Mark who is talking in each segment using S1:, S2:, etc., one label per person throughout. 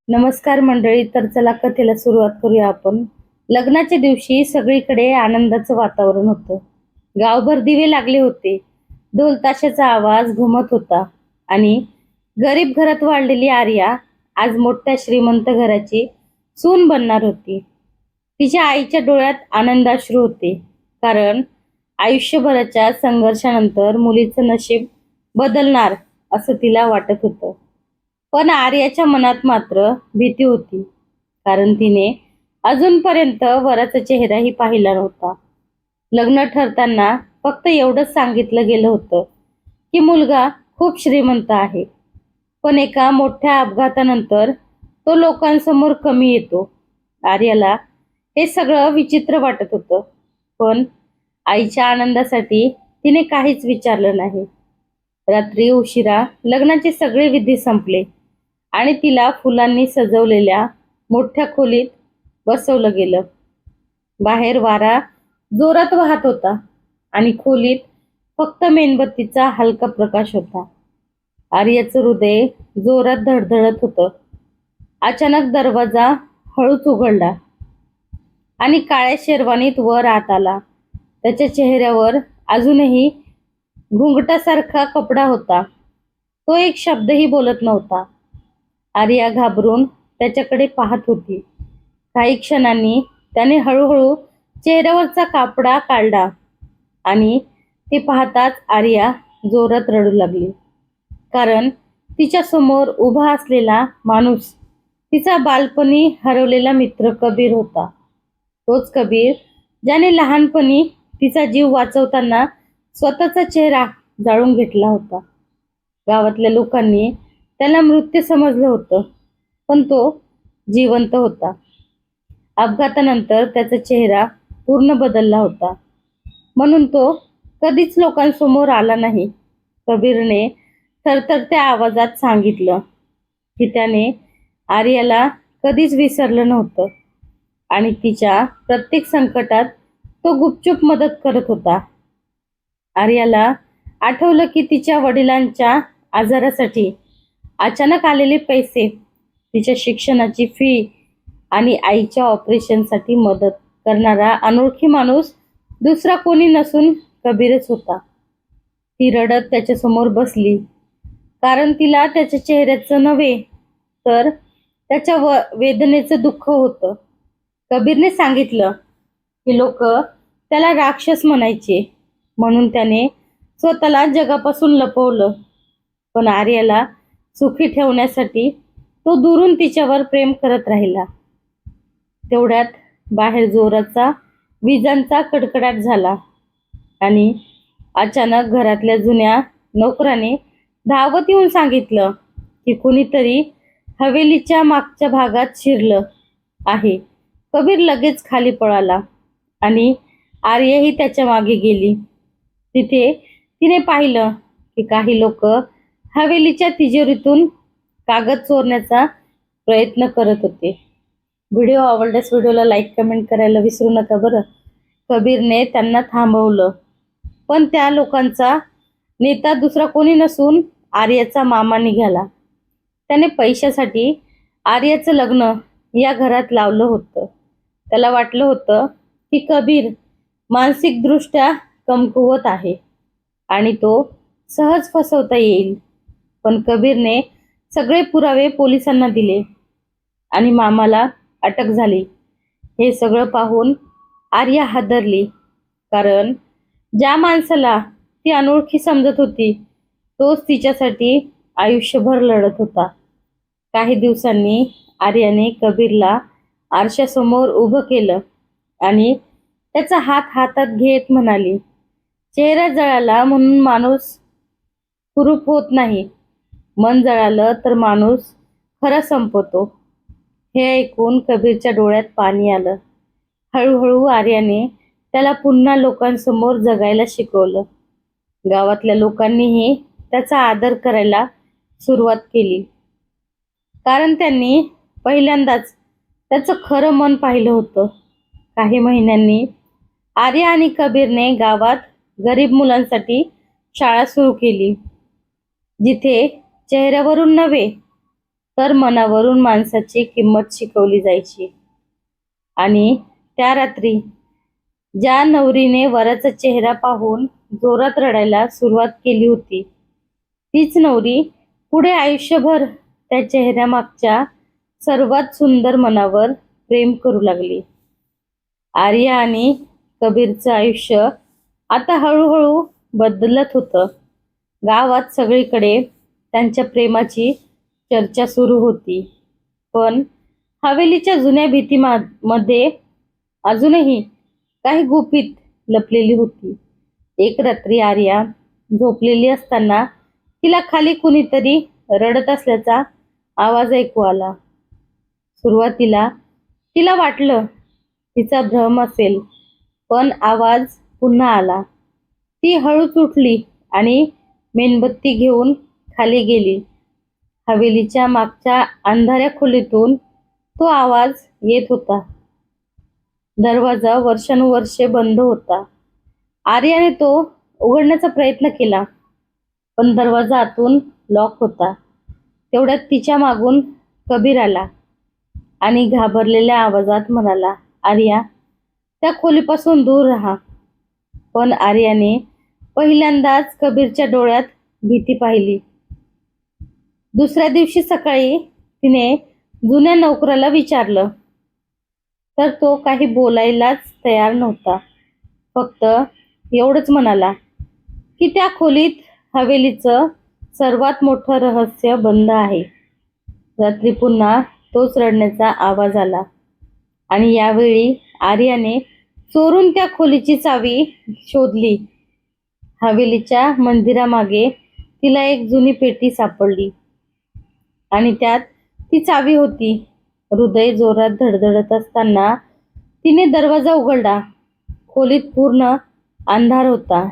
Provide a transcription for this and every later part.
S1: नमस्कार मंडळी. तर चला कथेला सुरुवात करूया आपण. लग्नाच्या दिवशी सगळीकडे आनंदाचं वातावरण होतं. गावभर दिवे लागले होते. ढोल ताशाचा आवाज घुमत होता आणि गरीब घरात वाढलेली आर्या आज मोठ्या श्रीमंत घराची सून बनणार होती. तिच्या आईच्या डोळ्यात आनंदाश्रू होते, कारण आयुष्यभराच्या संघर्षानंतर मुलीचं नशीब बदलणार असं तिला वाटत होतं. पण आर्याच्या मनात मात्र भीती होती, कारण तिने अजूनपर्यंत वराचा चेहराही पाहिला नव्हता. लग्न ठरताना फक्त एवढंच सांगितलं गेलं होतं की मुलगा खूप श्रीमंत आहे, पण एका मोठ्या अपघातानंतर तो लोकांसमोर कमी येतो. आर्याला हे सगळं विचित्र वाटत होतं, पण आईच्या आनंदासाठी तिने काहीच विचारलं नाही. रात्री उशिरा लग्नाचे सगळे विधी संपले आणि तिला फुलांनी सजवलेल्या मोठ्या खोलीत बसवलं गेलं. बाहेर वारा जोरात वाहत होता आणि खोलीत फक्त मेणबत्तीचा हलका प्रकाश होता. आर्याचं हृदय जोरात धडधडत होतं. अचानक दरवाजा हळूच उघडला आणि काळ्या शेरवानीत वर आत आला. त्याच्या चेहऱ्यावर अजूनही घुंगटासारखा कपडा होता. तो एक शब्दही बोलत नव्हता. आर्या घाबरून त्याच्याकडे पाहत होती. काही क्षणांनी त्याने हळूहळू चेहऱ्यावरचा कापडा काढला आणि ते पाहताच आर्या जोरात रडू लागली, कारण तिच्या समोर उभा असलेला माणूस तिचा बालपणी हरवलेला मित्र कबीर होता. तोच कबीर ज्याने लहानपणी तिचा जीव वाचवताना स्वतःचा चेहरा जाळून घेतला होता. गावातल्या लोकांनी त्याला मृत्यू समजलं होतं, पण तो जिवंत होता. अपघातानंतर त्याचा चेहरा पूर्ण बदलला होता, म्हणून तो कधीच लोकांसमोर आला नाही. कबीरने थरथरत्या आवाजात सांगितलं की त्याने आर्याला कधीच विसरलं नव्हतं आणि तिच्या प्रत्येक संकटात तो गुपचूप मदत करत होता. आर्याला आठवलं की तिच्या वडिलांच्या आजारासाठी अचानक आलेले पैसे, तिच्या शिक्षणाची फी आणि आईच्या ऑपरेशनसाठी मदत करणारा अनोळखी माणूस दुसरा कोणी नसून कबीरच होता. ती रडत त्याच्यासमोर बसली, कारण तिला त्याच्या चेहऱ्याचं नव्हे तर त्याच्या वेदनेचं दुःख होतं. कबीरने सांगितलं की लोक त्याला राक्षस म्हणायचे, म्हणून त्याने स्वतःला जगापासून लपवलं. पण आर्याला सुखी ठेवण्यासाठी तो दुरून तिच्यावर प्रेम करत राहिला. तेवढ्यात बाहेर जोराचा विजांचा कडकडाट झाला आणि अचानक घरातल्या जुन्या नोकराने धावत येऊन सांगितलं की कुणीतरी हवेलीच्या मागच्या भागात शिरलं आहे. कबीर लगेच खाली पळाला आणि आर्याही त्याच्या मागे गेली. तिथे तिने पाहिलं की काही लोक हवेलीच्या तिजोरीतून कागद चोरण्याचा प्रयत्न करत होते. व्हिडिओ आवडल्यास व्हिडिओला लाईक कमेंट करायला विसरू नका बरं. कबीरने त्यांना थांबवलं, पण त्या लोकांचा नेता दुसरा कोणी नसून आर्याचा मामा निघाला. त्याने पैशासाठी आर्याचं लग्न या घरात लावलं होतं. त्याला वाटलं होतं की कबीर मानसिकदृष्ट्या कमकुवत आहे आणि तो सहज फसवता येईल. पण कबीरने सगळे पुरावे पोलिसांना दिले आणि मामाला अटक झाली. हे सगळं पाहून आर्या हादरली, कारण ज्या माणसाला ती अनोळखी समजत होती तोच तिच्यासाठी आयुष्यभर लढत होता. काही दिवसांनी आर्याने कबीरला आरशासमोर उभं केलं आणि त्याचा हात हातात घेत म्हणाली, चेहरा जळाला म्हणून माणूस कुरूप होत नाही, मन जळालं तर माणूस खरं संपतो. हे ऐकून कबीरच्या डोळ्यात पाणी आलं. हळूहळू आर्याने त्याला पुन्हा लोकांसमोर जगायला शिकवलं. गावातल्या लोकांनीही त्याचा आदर करायला सुरुवात केली, कारण त्यांनी पहिल्यांदाच त्याचं खरं मन पाहिलं होतं. काही महिन्यांनी आर्या आणि कबीरने गावात गरीब मुलांसाठी शाळा सुरू केली, जिथे चेहऱ्यावरून नव्हे तर मनावरून माणसाची किंमत शिकवली जायची. आणि त्या रात्री ज्या नवरीने वराचा चेहरा पाहून जोरात रडायला सुरुवात केली होती, तीच नवरी पुढे आयुष्यभर त्या चेहऱ्यामागच्या सर्वात सुंदर मनावर प्रेम करू लागली. आर्या आणि कबीरचं आयुष्य आता हळूहळू बदलत होतं. गावात सगळीकडे त्यांच्या प्रेमाची चर्चा सुरू होती. पण हवेलीच्या जुन्या भीतीमध्ये अजूनही काही गुपित लपलेली होती. एक रात्री आर्या झोपलेली असताना तिला खाली कुणीतरी रडत असल्याचा आवाज ऐकू आला. सुरुवातीला तिला वाटलं तिचा भ्रम असेल, पण आवाज पुन्हा आला. ती हळूच उठली आणि मेणबत्ती घेऊन खाली गेली. हवेलीच्या मागच्या अंधाऱ्या खोलीतून तो आवाज येत होता. दरवाजा वर्षानुवर्षे बंद होता. आर्याने तो उघडण्याचा प्रयत्न केला, पण दरवाजा आतून लॉक होता. तेवढ्यात तिच्या मागून कबीर आला आणि घाबरलेल्या आवाजात म्हणाला, आर्या, त्या खोलीपासून दूर राहा. पण आर्याने पहिल्यांदाच कबीरच्या डोळ्यात भीती पाहिली. दुसऱ्या दिवशी सकाळी तिने जुन्या नोकराला विचारलं, तर तो काही बोलायलाच तयार नव्हता. फक्त एवढंच म्हणाला की त्या खोलीत हवेलीचं सर्वात मोठं रहस्य बंद आहे. रात्री पुन्हा तोच रडण्याचा आवाज आला आणि यावेळी आर्याने चोरून त्या खोलीची चावी शोधली. हवेलीच्या मंदिरामागे तिला एक जुनी पेटी सापडली आणि त्यात ती चावी होती. हृदय जोरात धडधडत असताना तिने दरवाजा उघडला. खोलीत पूर्ण अंधार होता.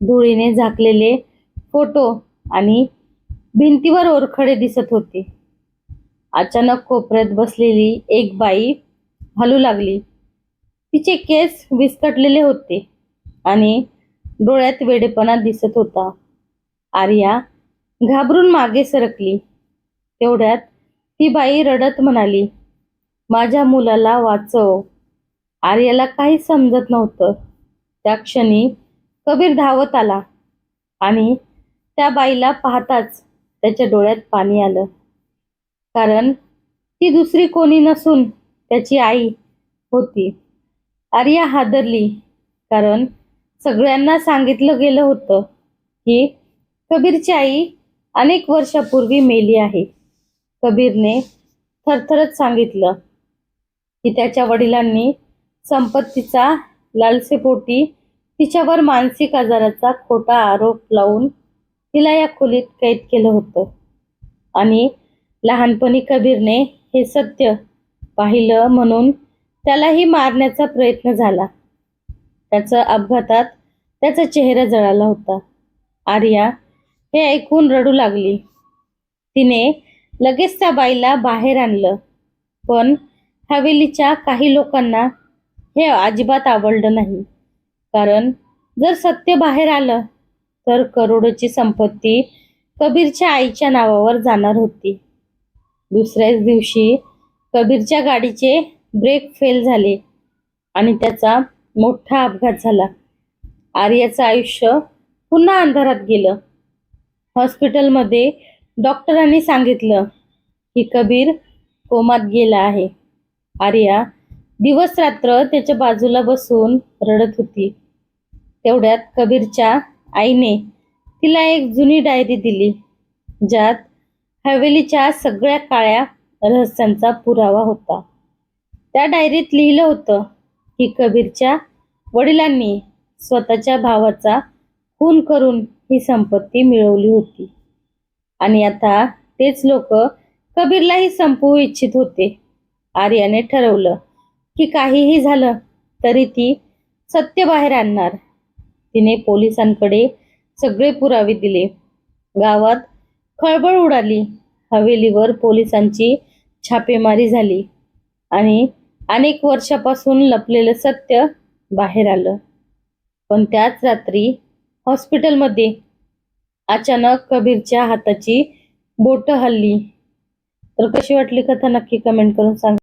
S1: धुळीने झाकलेले फोटो आणि भिंतीवर ओरखडे दिसत होते. अचानक कोपऱ्यात बसलेली एक बाई हलू लागली. तिचे केस विस्कटलेले होते आणि डोळ्यात वेडेपणा दिसत होता. आर्या घाबरून मागे सरकली. तेवढ्यात ती बाई रडत म्हणाली, माझ्या मुलाला वाचव. आर्याला काही समजत नव्हतं. त्या क्षणी कबीर धावत आला आणि त्या बाईला पाहताच त्याच्या डोळ्यात पाणी आलं. कारण ती दुसरी कोणी नसून त्याची आई होती. आर्या हादरली, कारण सगळ्यांना सांगितलं गेलं होतं की कबीरची आई अनेक वर्षापूर्वी मेली आहे. कबीरने थरथरत सांगितलं की त्याच्या वडिलांनी संपत्तीचा लालसेपोटी तिच्यावर मानसिक आजाराचा खोटा आरोप लावून तिला या खोलीत कैद केलं होतं. आणि लहानपणी कबीरने हे सत्य पाहिलं म्हणून त्यालाही मारण्याचा प्रयत्न झाला. त्याचा अपघातात त्याचा चेहरा जळाला होता. आर्या हे ऐकून रडू लागली. तिने लगेच त्या बाईला बाहेर आणलं, पण हवेलीच्या काही लोकांना हे अजिबात आवडलं नाही. कारण जर सत्य बाहेर आलं तर करोडोची संपत्ती कबीरच्या आईच्या नावावर जाणार होती. दुसऱ्याच दिवशी कबीरच्या गाडीचे ब्रेक फेल झाले आणि त्याचा मोठा अपघात झाला. आर्याचं आयुष्य पुन्हा अंधारात गेलं. हॉस्पिटलमध्ये डॉक्टरांनी सांगितलं की कबीर कोमात गेला आहे. आर्या दिवस रात्र त्याच्या बाजूला बसून रडत होती. तेवढ्यात कबीरच्या आईने तिला एक जुनी डायरी दिली, ज्यात हवेलीच्या सगळ्या काळ्या रहस्यांचा पुरावा होता. त्या डायरीत लिहिलं होतं की कबीरच्या वडिलांनी स्वतःच्या भावाचा खून करून ही संपत्ती मिळवली होती आणि आता तेच लोक कबीरलाही संपवू इच्छित होते. आर्याने ठरवलं की काहीही झालं तरी ती सत्य बाहेर आणणार. तिने पोलिसांकडे सगळे पुरावे दिले. गावात खळबळ उडाली. हवेलीवर पोलिसांची छापेमारी झाली आणि अनेक वर्षापासून लपलेलं सत्य बाहेर आलं. पण त्याच रात्री हॉस्पिटलमध्ये अचानक कबीरच्या हाताची बोटं हलली. तर कशी वाटली कथा नक्की कमेंट करून सांगा.